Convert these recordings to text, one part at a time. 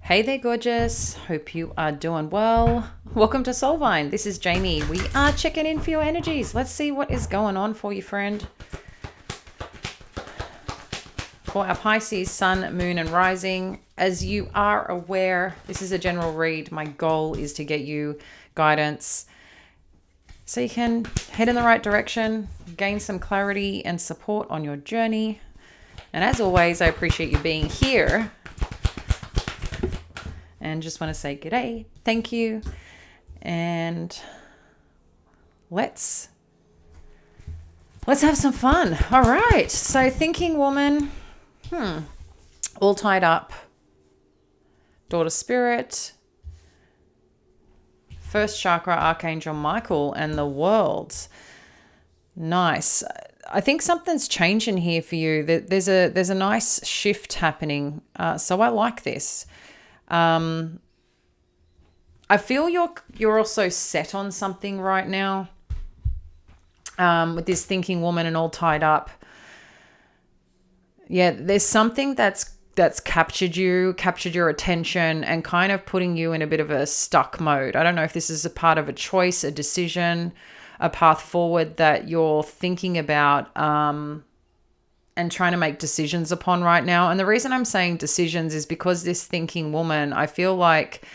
Hey there, gorgeous. Hope you are doing well. Welcome to Soulvine. This is Jamie. We are checking in for your energies. Let's see what is going on for you, friend. For our Pisces, Sun, Moon, and Rising, as you are aware, this is a general read. My goal is to get you guidance so you can head in the right direction, gain some clarity and support on your journey. And as always, I appreciate you being here. And just want to say g'day, thank you, and let's have some fun. All right, so thinking woman, all tied up, daughter spirit, first chakra, Archangel Michael, and the world. Nice. I think something's changing here for you. There's a nice shift happening. So I like this. I feel you're also set on something right now. With this thinking woman and all tied up. Yeah, there's something that's captured your attention and kind of putting you in a bit of a stuck mode. I don't know if this is a part of a choice, a decision, a path forward that you're thinking about and trying to make decisions upon right now. And the reason I'm saying decisions is because this thinking woman, I feel like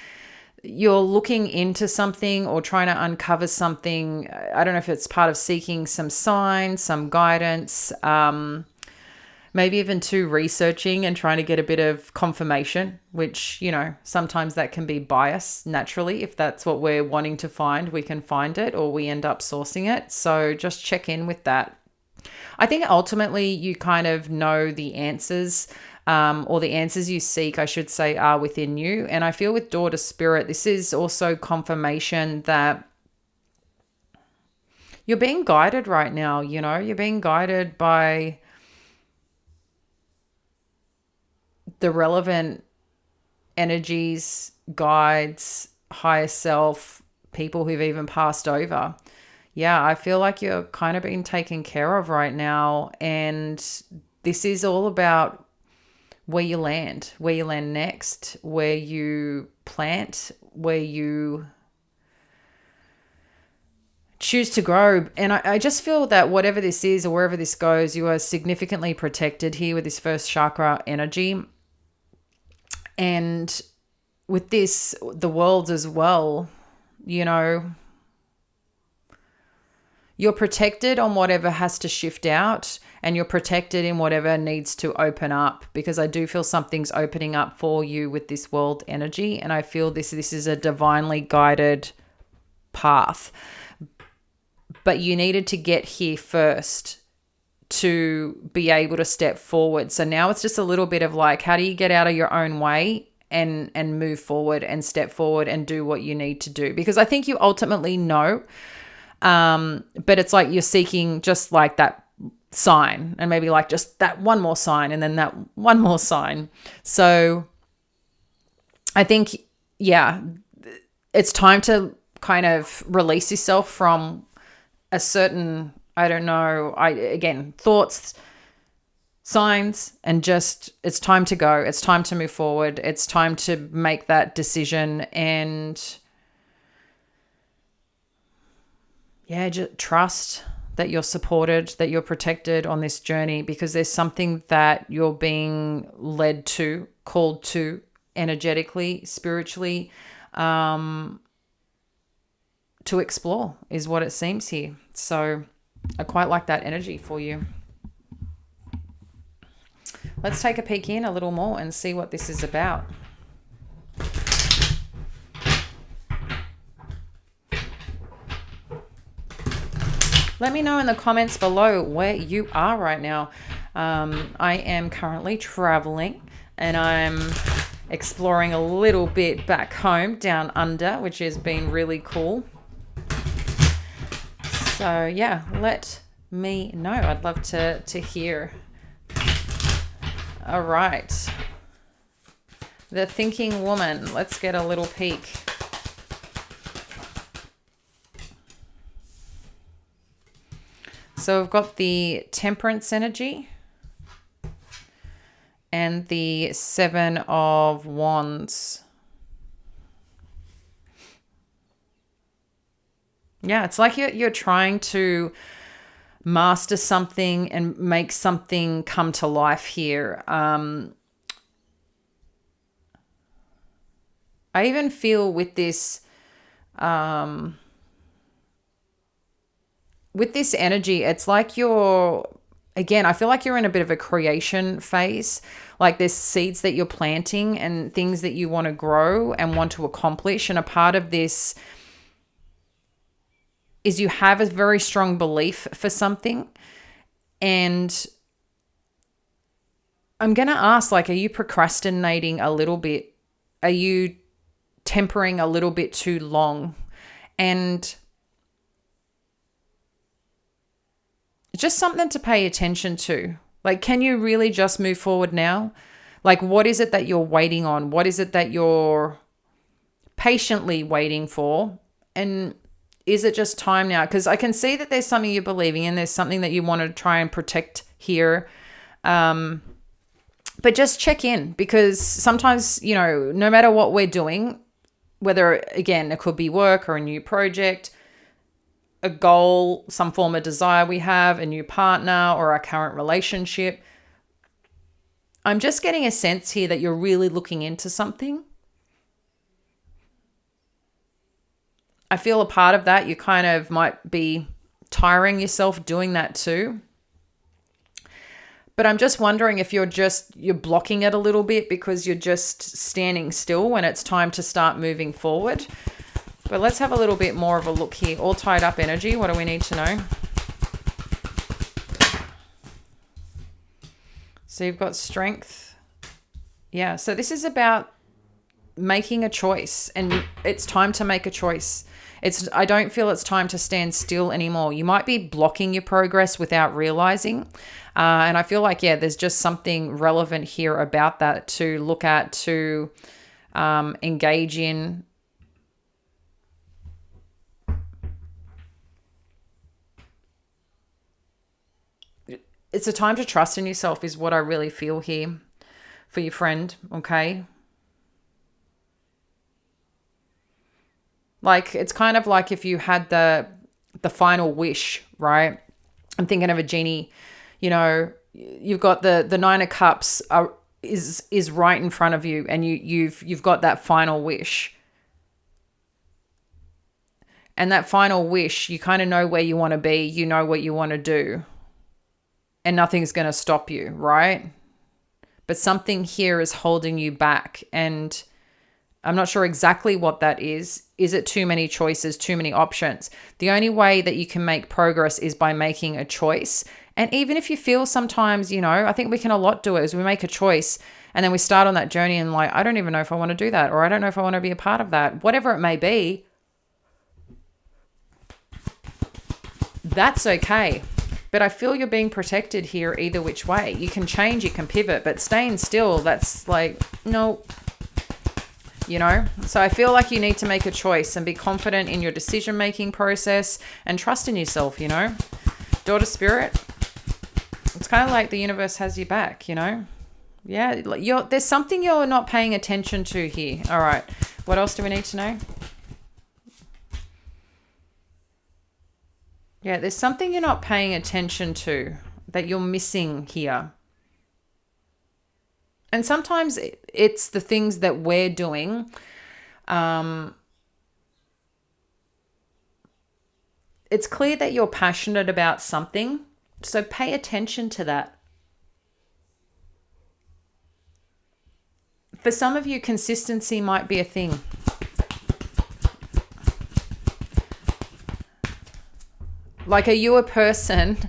you're looking into something or trying to uncover something. I don't know if it's part of seeking some signs, some guidance, maybe even researching and trying to get a bit of confirmation, which, sometimes that can be biased naturally. If that's what we're wanting to find, we can find it or we end up sourcing it. So just check in with that. I think ultimately you kind of know the answers, or the answers you seek, I should say, are within you. And I feel with daughter spirit, this is also confirmation that you're being guided right now. You're being guided by the relevant energies, guides, higher self, people who've even passed over. Yeah, I feel like you're kind of being taken care of right now. And this is all about where you land next, where you plant, where you choose to grow. And I just feel that whatever this is or wherever this goes, you are significantly protected here with this first chakra energy. And with this, the world as well, you're protected on whatever has to shift out, and you're protected in whatever needs to open up, because I do feel something's opening up for you with this world energy. And I feel this is a divinely guided path, but you needed to get here first to be able to step forward. So now it's just a little bit of like, how do you get out of your own way and move forward and step forward and do what you need to do? Because I think you ultimately know, but it's like you're seeking just like that sign, and maybe like just that one more sign, and then that one more sign. So I think, yeah, it's time to kind of release yourself from a certain, I don't know, thoughts, signs, and just, it's time to go. It's time to move forward. It's time to make that decision and just trust that you're supported, that you're protected on this journey, because there's something that you're being led to, called to energetically, spiritually, to explore is what it seems here. So I quite like that energy for you. Let's take a peek in a little more and see what this is about. Let me know in the comments below where you are right now. I am currently traveling and I'm exploring a little bit back home down under, which has been really cool. So yeah, let me know. I'd love to hear. All right. The thinking woman. Let's get a little peek. So we've got the temperance energy and the Seven of Wands. Yeah, it's like you're trying to master something and make something come to life here. I even feel with this energy, it's like again, I feel like you're in a bit of a creation phase. Like there's seeds that you're planting and things that you want to grow and want to accomplish. And a part of this is you have a very strong belief for something. And I'm going to ask, like, are you procrastinating a little bit? Are you tempering a little bit too long? And just something to pay attention to. Like, can you really just move forward now? Like, what is it that you're waiting on? What is it that you're patiently waiting for? And is it just time now? Because I can see that there's something you're believing in. There's something that you want to try and protect here. But just check in, because sometimes, no matter what we're doing, whether, again, it could be work or a new project, a goal, some form of desire we have, a new partner or our current relationship, I'm just getting a sense here that you're really looking into something. I feel a part of that, you kind of might be tiring yourself doing that too. But I'm just wondering if you're blocking it a little bit because you're just standing still when it's time to start moving forward. But let's have a little bit more of a look here. All tied up energy. What do we need to know? So you've got strength. Yeah. So this is about making a choice, and it's time to make a choice. I don't feel it's time to stand still anymore. You might be blocking your progress without realizing. And I feel like, there's just something relevant here about that to look at, to engage in. It's a time to trust in yourself is what I really feel here for your friend, okay? Like, it's kind of like if you had the final wish, right? I'm thinking of a genie, you've got the Nine of Cups is right in front of you, and you've got that final wish. And that final wish, you kind of know where you want to be, you know what you want to do, and nothing's going to stop you, right? But something here is holding you back, and I'm not sure exactly what that is. Is it too many choices, too many options? The only way that you can make progress is by making a choice. And even if you feel sometimes, I think we can a lot do it is we make a choice and then we start on that journey and like, I don't even know if I want to do that, or I don't know if I want to be a part of that, whatever it may be. That's okay. But I feel you're being protected here either which way. You can change, you can pivot, but staying still, that's like, no. So I feel like you need to make a choice and be confident in your decision-making process and trust in yourself, Daughter Spirit, it's kind of like the universe has your back, Yeah, there's something you're not paying attention to here. All right. What else do we need to know? Yeah, there's something you're not paying attention to that you're missing here. And sometimes it's the things that we're doing. It's clear that you're passionate about something, so pay attention to that. For some of you, consistency might be a thing. Like, are you a person?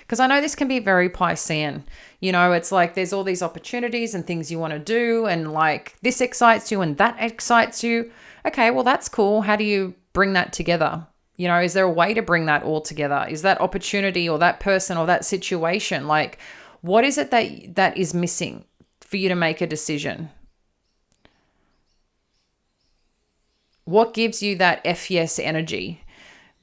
Because I know this can be very Piscean. It's like there's all these opportunities and things you want to do, and like this excites you and that excites you. Okay, well, that's cool. How do you bring that together? Is there a way to bring that all together? Is that opportunity or that person or that situation? Like, what is it that is missing for you to make a decision? What gives you that F yes energy?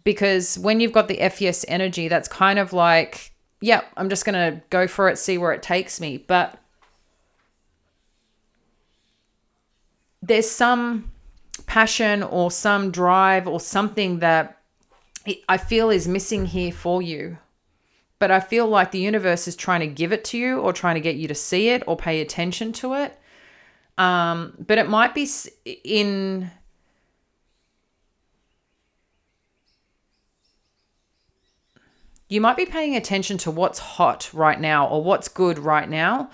Because when you've got the F yes energy, that's kind of like, yeah, I'm just going to go for it, see where it takes me. But there's some passion or some drive or something that I feel is missing here for you. But I feel like the universe is trying to give it to you or trying to get you to see it or pay attention to it. But it might be in... You might be paying attention to what's hot right now or what's good right now.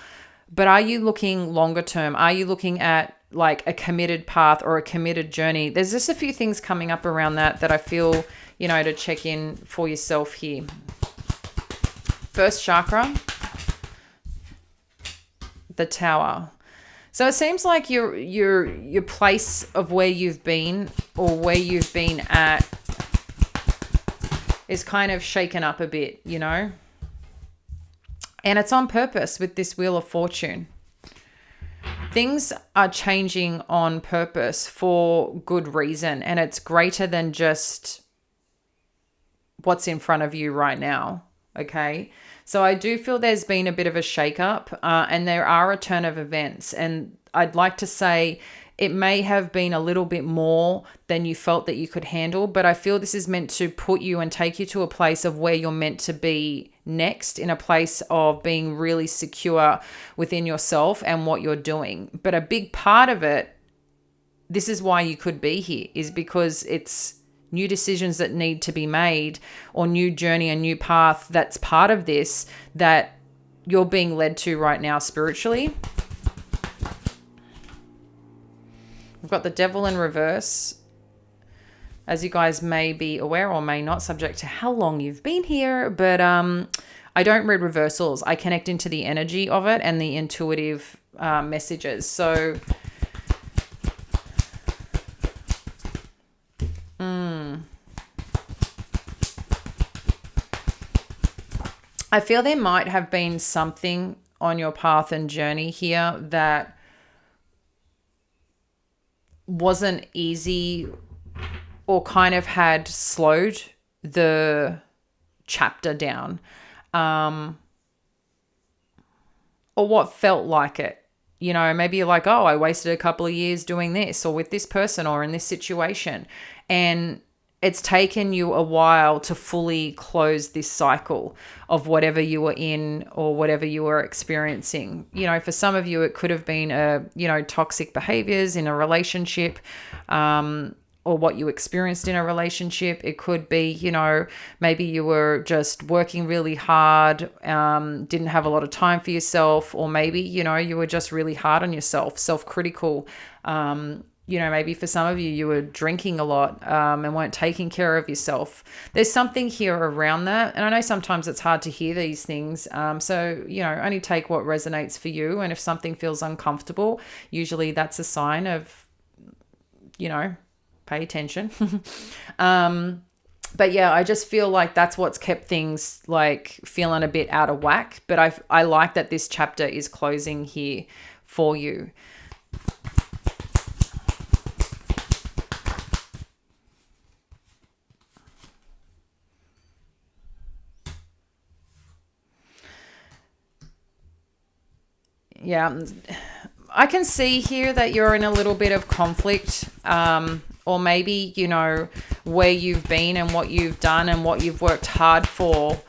But are you looking longer term? Are you looking at like a committed path or a committed journey? There's just a few things coming up around that I feel, to check in for yourself here. First chakra, the Tower. So it seems like your place of where you've been or where you've been at is kind of shaken up a bit, And it's on purpose with this Wheel of Fortune. Things are changing on purpose for good reason, and it's greater than just what's in front of you right now, okay? So I do feel there's been a bit of a shake-up, and there are a turn of events, and I'd like to say it may have been a little bit more than you felt that you could handle, but I feel this is meant to put you and take you to a place of where you're meant to be next, in a place of being really secure within yourself and what you're doing. But a big part of it, this is why you could be here, is because it's new decisions that need to be made or new journey, a new path that's part of this that you're being led to right now spiritually. We've got the Devil in reverse. As you guys may be aware or may not, subject to how long you've been here, but I don't read reversals. I connect into the energy of it and the intuitive messages. So I feel there might have been something on your path and journey here that wasn't easy or kind of had slowed the chapter down, or what felt like it. Maybe you're like, oh, I wasted a couple of years doing this or with this person or in this situation. And it's taken you a while to fully close this cycle of whatever you were in or whatever you were experiencing. For some of you, it could have been, toxic behaviors in a relationship, or what you experienced in a relationship. It could be, maybe you were just working really hard, didn't have a lot of time for yourself, or maybe, you were just really hard on yourself, self-critical. Maybe for some of you, you were drinking a lot and weren't taking care of yourself. There's something here around that. And I know sometimes it's hard to hear these things. So, only take what resonates for you. And if something feels uncomfortable, usually that's a sign of, pay attention. But yeah, I just feel like that's what's kept things like feeling a bit out of whack. But I like that this chapter is closing here for you. Yeah, I can see here that you're in a little bit of conflict, or maybe, where you've been and what you've done and what you've worked hard for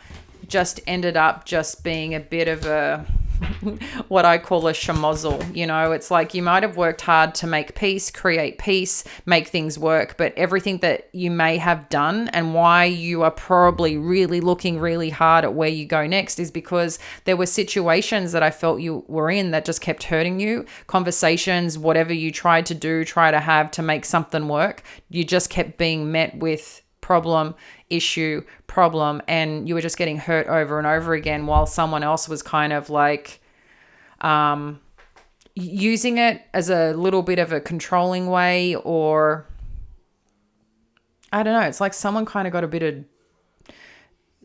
just ended up just being a bit of a, what I call a schmozzle. It's like you might have worked hard to make peace, create peace, make things work, but everything that you may have done and why you are probably really looking really hard at where you go next is because there were situations that I felt you were in that just kept hurting you. Conversations, whatever you tried to do, try to have to make something work, you just kept being met with problem, issue, problem, and you were just getting hurt over and over again while someone else was kind of like using it as a little bit of a controlling way, or I don't know, it's like someone kind of got a bit of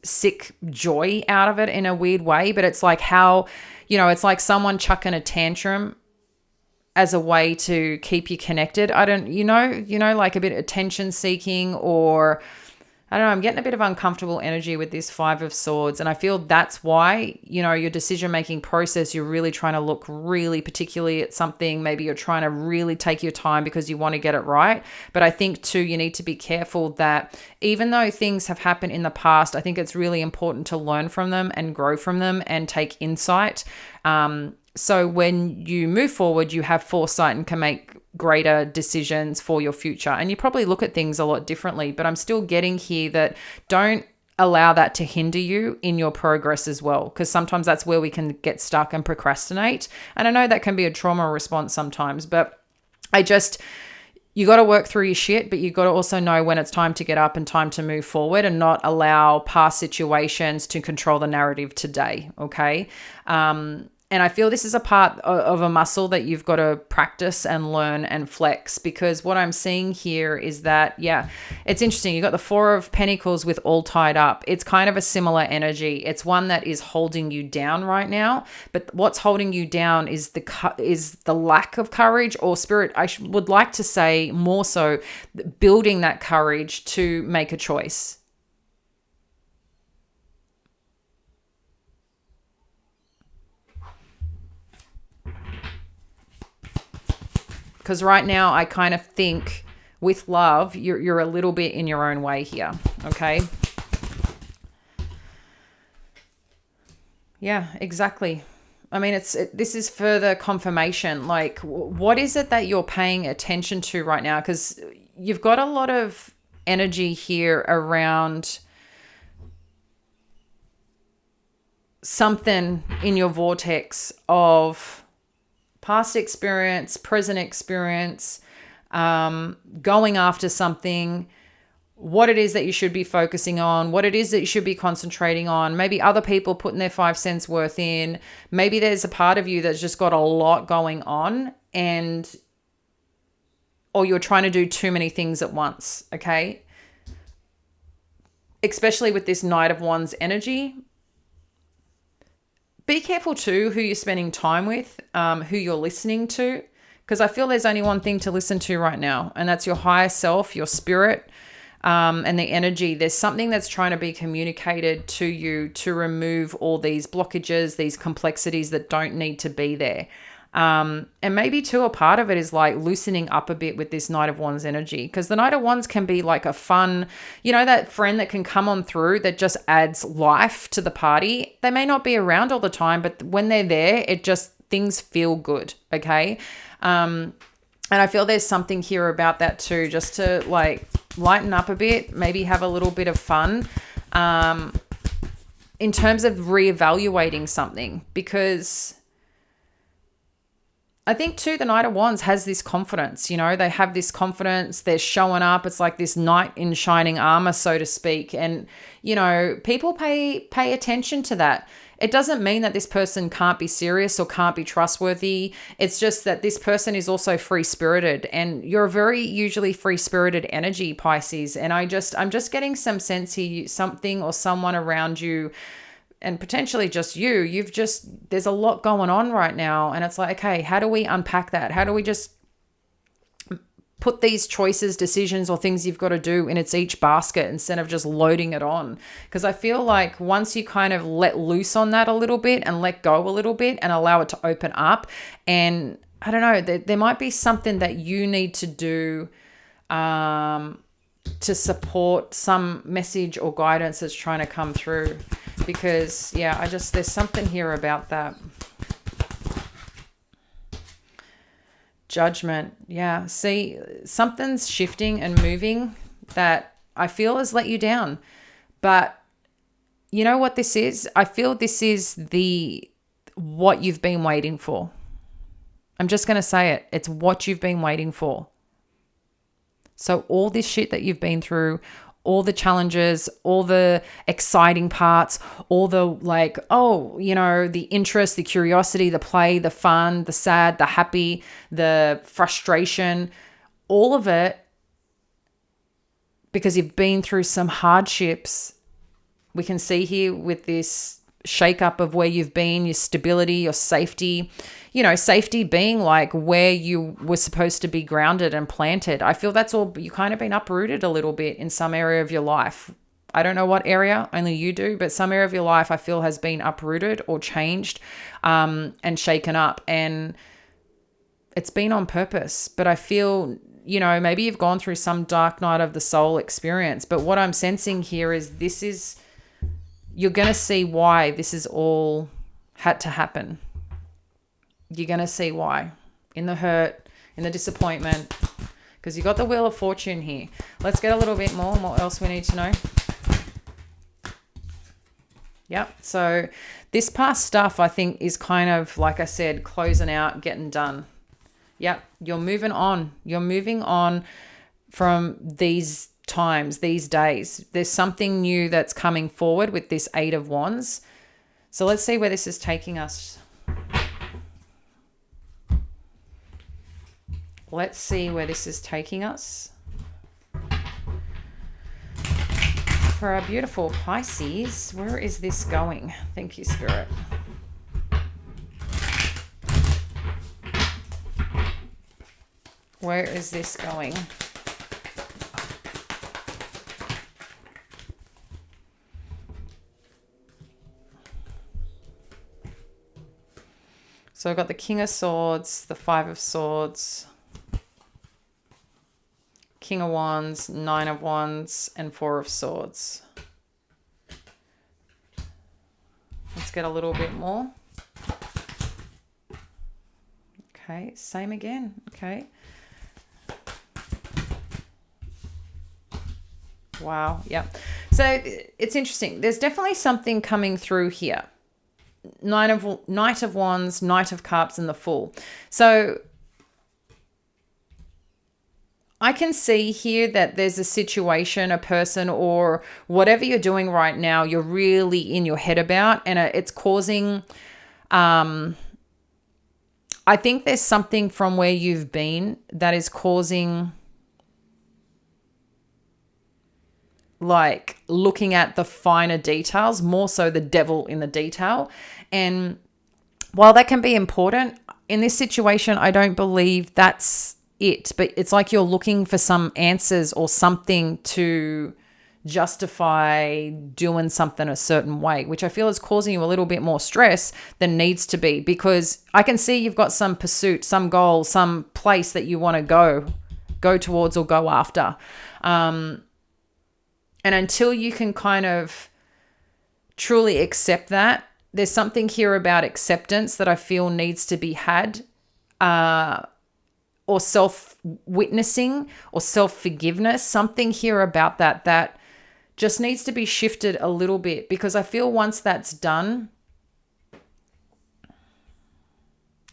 sick joy out of it in a weird way, but it's like how, it's like someone chucking a tantrum as a way to keep you connected. I don't, like a bit of attention seeking, or I don't know, I'm getting a bit of uncomfortable energy with this Five of Swords. And I feel that's why, your decision-making process, you're really trying to look really particularly at something. Maybe you're trying to really take your time because you want to get it right. But I think too, you need to be careful that even though things have happened in the past, I think it's really important to learn from them and grow from them and take insight. So when you move forward, you have foresight and can make greater decisions for your future. And you probably look at things a lot differently, but I'm still getting here that don't allow that to hinder you in your progress as well. Because sometimes that's where we can get stuck and procrastinate. And I know that can be a trauma response sometimes, but you got to work through your shit, but you got to also know when it's time to get up and time to move forward and not allow past situations to control the narrative today. Okay. And I feel this is a part of a muscle that you've got to practice and learn and flex, because what I'm seeing here is that, it's interesting. You got the Four of Pentacles with all tied up. It's kind of a similar energy. It's one that is holding you down right now, but what's holding you down is the lack of courage, or spirit. Would like to say more so building that courage to make a choice. Because right now I kind of think with love, you're a little bit in your own way here. Okay. Yeah, exactly. I mean, this is further confirmation. Like, what is it that you're paying attention to right now? Because you've got a lot of energy here around something in your vortex of past experience, present experience, going after something, what it is that you should be focusing on, what it is that you should be concentrating on, maybe other people putting their 5 cents worth in. Maybe there's a part of you that's just got a lot going on, or you're trying to do too many things at once, okay? Especially with this Knight of Wands energy. Be careful too who you're spending time with, who you're listening to, because I feel there's only one thing to listen to right now, and that's your higher self, your spirit, and the energy. There's something that's trying to be communicated to you to remove all these blockages, these complexities that don't need to be there. And maybe too, a part of it is like loosening up a bit with this Knight of Wands energy, because the Knight of Wands can be like a fun, that friend that can come on through that just adds life to the party. They may not be around all the time, but when they're there, things feel good. Okay. And I feel there's something here about that too, just to like lighten up a bit, maybe have a little bit of fun, in terms of reevaluating something, because I think too, the Knight of Wands has this confidence, they have this confidence, they're showing up. It's like this knight in shining armor, so to speak. And, people pay attention to that. It doesn't mean that this person can't be serious or can't be trustworthy. It's just that this person is also free-spirited, and you're a very usually free-spirited energy, Pisces. And I'm just getting some sense here, something or someone around you, and potentially just there's a lot going on right now. And it's like, okay, how do we unpack that? How do we just put these choices, decisions, or things you've got to do in each basket instead of just loading it on? Because I feel like once you kind of let loose on that a little bit and let go a little bit and allow it to open up, and I don't know, there might be something that you need to do, to support some message or guidance that's trying to come through. Because there's something here about that. Judgment. Yeah. See, something's shifting and moving that I feel has let you down. But you know what this is? I feel this is what you've been waiting for. I'm just going to say it. It's what you've been waiting for. So all this shit that you've been through, all the challenges, all the exciting parts, all the the interest, the curiosity, the play, the fun, the sad, the happy, the frustration, all of it, because you've been through some hardships. We can see here with this shake up of where you've been, your stability, your safety, safety being like where you were supposed to be grounded and planted. I feel that's all, you kind of been uprooted a little bit in some area of your life. I don't know what area, only you do, but some area of your life I feel has been uprooted or changed and shaken up. And it's been on purpose. But I feel, maybe you've gone through some dark night of the soul experience. But what I'm sensing here is you're going to see why this is all had to happen. You're going to see why. In the hurt, in the disappointment, because you got the Wheel of Fortune here. Let's get a little bit more. What else we need to know? Yep. So this past stuff, I think, is kind of, like I said, closing out, getting done. Yep. You're moving on. You're moving on from these times, these days. There's something new that's coming forward with this Eight of Wands. So let's see where this is taking us. Let's see where this is taking us. For our beautiful Pisces, where is this going? Thank you, Spirit. Where is this going? So I've got the King of Swords, the Five of Swords, King of Wands, Nine of Wands, and Four of Swords. Let's get a little bit more. Okay, same again. Okay. Wow. Yeah. So it's interesting. There's definitely something coming through here. Knight of Wands, Knight of Cups, and the Fool. So I can see here that there's a situation, a person, or whatever you're doing right now, you're really in your head about, and it's causing, I think there's something from where you've been that is causing, like, looking at the finer details, more so the devil in the detail. And while that can be important, in this situation, I don't believe that's it. But it's like you're looking for some answers or something to justify doing something a certain way, which I feel is causing you a little bit more stress than needs to be, because I can see you've got some pursuit, some goal, some place that you want to go towards or go after. And until you can kind of truly accept that, there's something here about acceptance that I feel needs to be had, or self-witnessing or self-forgiveness, something here about that just needs to be shifted a little bit, because I feel once that's done,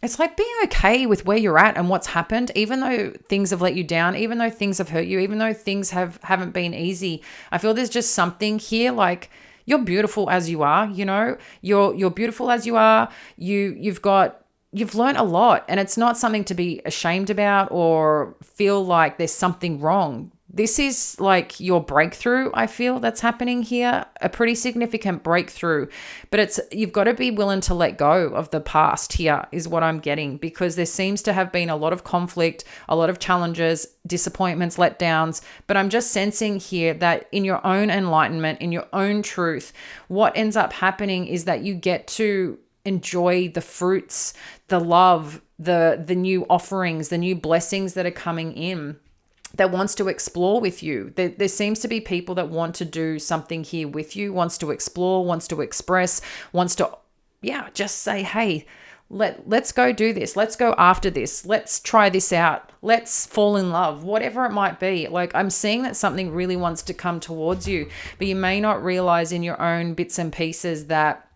it's like being okay with where you're at and what's happened, even though things have let you down, even though things have hurt you, even though things haven't been easy. I feel there's just something here, like, you're beautiful as you are, you're beautiful as you are. You've learned a lot, and it's not something to be ashamed about or feel like there's something wrong. This is like your breakthrough, I feel, that's happening here, a pretty significant breakthrough. But you've got to be willing to let go of the past here, is what I'm getting, because there seems to have been a lot of conflict, a lot of challenges, disappointments, letdowns. But I'm just sensing here that in your own enlightenment, in your own truth, what ends up happening is that you get to enjoy the fruits, the love, the new offerings, the new blessings that are coming in, that wants to explore with you. There seems to be people that want to do something here with you, wants to explore, wants to express, wants to, just say, hey, let's go do this. Let's go after this. Let's try this out. Let's fall in love, whatever it might be. Like, I'm seeing that something really wants to come towards you, but you may not realize in your own bits and pieces that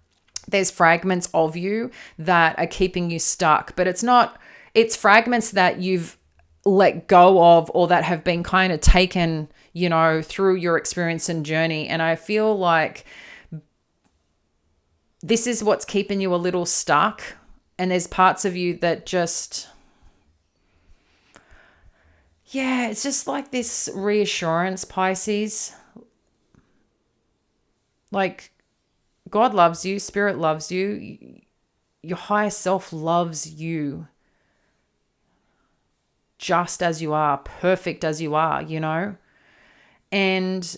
there's fragments of you that are keeping you stuck. But it's fragments that you've let go of, or that have been kind of taken, through your experience and journey. And I feel like this is what's keeping you a little stuck. And there's parts of you that just, it's just like this reassurance, Pisces. Like, God loves you, spirit loves you, your higher self loves you just as you are, perfect as you are, you know? And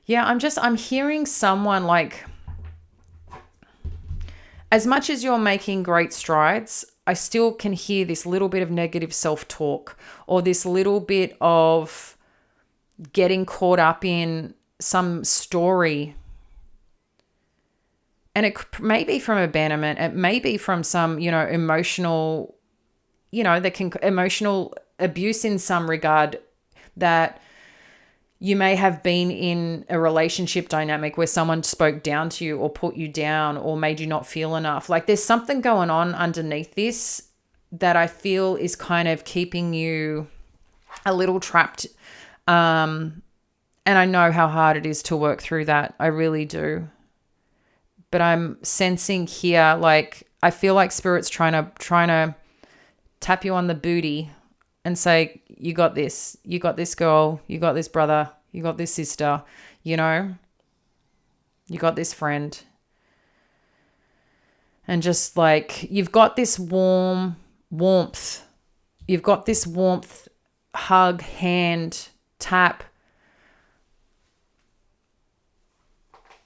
yeah, I'm hearing someone like, as much as you're making great strides, I still can hear this little bit of negative self-talk, or this little bit of getting caught up in some story. And it may be from abandonment. It may be from some, emotional, emotional abuse in some regard, that you may have been in a relationship dynamic where someone spoke down to you or put you down or made you not feel enough. Like, there's something going on underneath this that I feel is kind of keeping you a little trapped. And I know how hard it is to work through that. I really do. But I'm sensing here, like, I feel like Spirit's trying to tap you on the booty and say, you got this, girl, you got this brother, you got this sister, you got this friend. And just like, you've got this warmth, hug, hand, tap,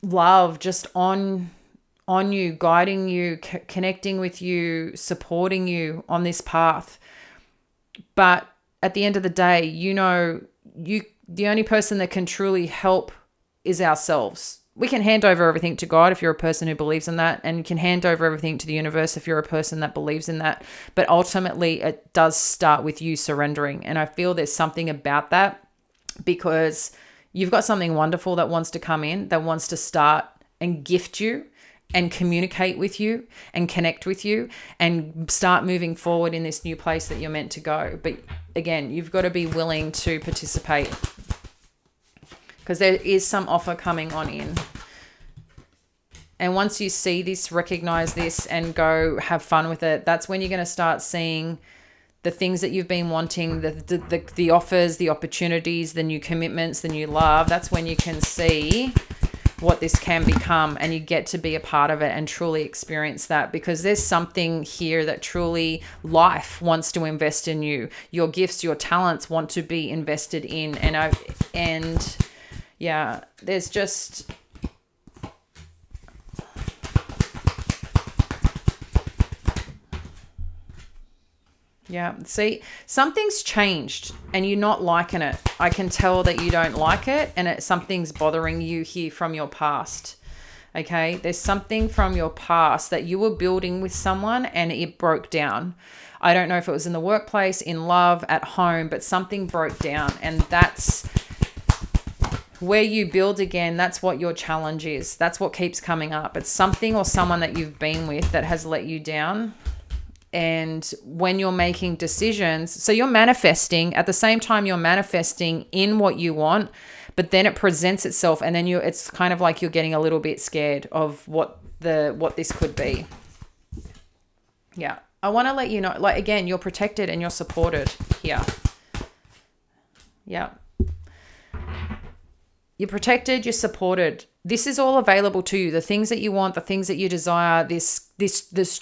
love just on you, guiding you, connecting with you, supporting you on this path. But at the end of the day, the only person that can truly help is ourselves. We can hand over everything to God if you're a person who believes in that, and you can hand over everything to the universe if you're a person that believes in that. But ultimately, it does start with you surrendering. And I feel there's something about that, because you've got something wonderful that wants to come in, that wants to start and gift you and communicate with you and connect with you and start moving forward in this new place that you're meant to go. But again, you've got to be willing to participate, because there is some offer coming on in. And once you see this, recognize this, and go have fun with it, that's when you're going to start seeing the things that you've been wanting, the offers, the opportunities, the new commitments, the new love. That's when you can see what this can become, and you get to be a part of it and truly experience that, because there's something here that truly life wants to invest in you. Your gifts, your talents want to be invested in. And there's just... Yeah, see, something's changed and you're not liking it. I can tell that you don't like it, and something's bothering you here from your past. Okay, there's something from your past that you were building with someone and it broke down. I don't know if it was in the workplace, in love, at home, but something broke down, and that's where you build again. That's what your challenge is. That's what keeps coming up. It's something or someone that you've been with that has let you down. And when you're making decisions, so you're manifesting, at the same time you're manifesting in what you want, but then it presents itself, and then it's kind of like you're getting a little bit scared of what this could be. Yeah. I want to let you know, like, again, you're protected and you're supported here. Yeah. You're protected, you're supported. This is all available to you. The things that you want, the things that you desire, this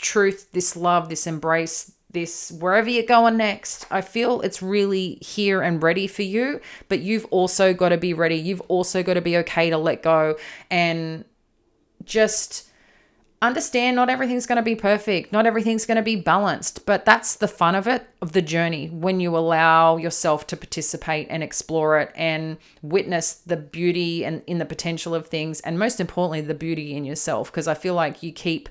truth, this love, this embrace, this wherever you're going next. I feel it's really here and ready for you, but you've also got to be ready. You've also got to be okay to let go and just understand not everything's going to be perfect. Not everything's going to be balanced, but that's the fun of it, of the journey, when you allow yourself to participate and explore it and witness the beauty and in the potential of things, and most importantly, the beauty in yourself. Because I feel like you keep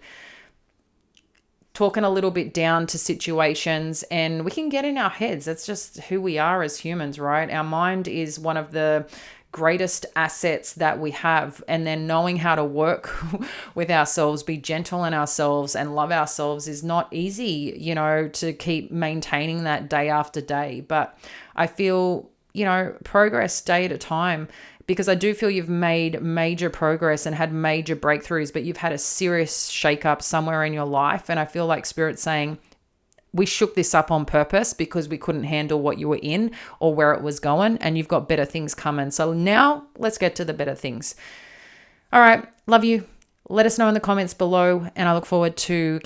talking a little bit down to situations, and we can get in our heads. That's just who we are as humans, right? Our mind is one of the greatest assets that we have, and then knowing how to work with ourselves, be gentle in ourselves and love ourselves is not easy, to keep maintaining that day after day. But I feel, progress day at a time, because I do feel you've made major progress and had major breakthroughs, but you've had a serious shakeup somewhere in your life. And I feel like Spirit's saying, we shook this up on purpose because we couldn't handle what you were in or where it was going, and you've got better things coming. So now let's get to the better things. All right. Love you. Let us know in the comments below, and I look forward to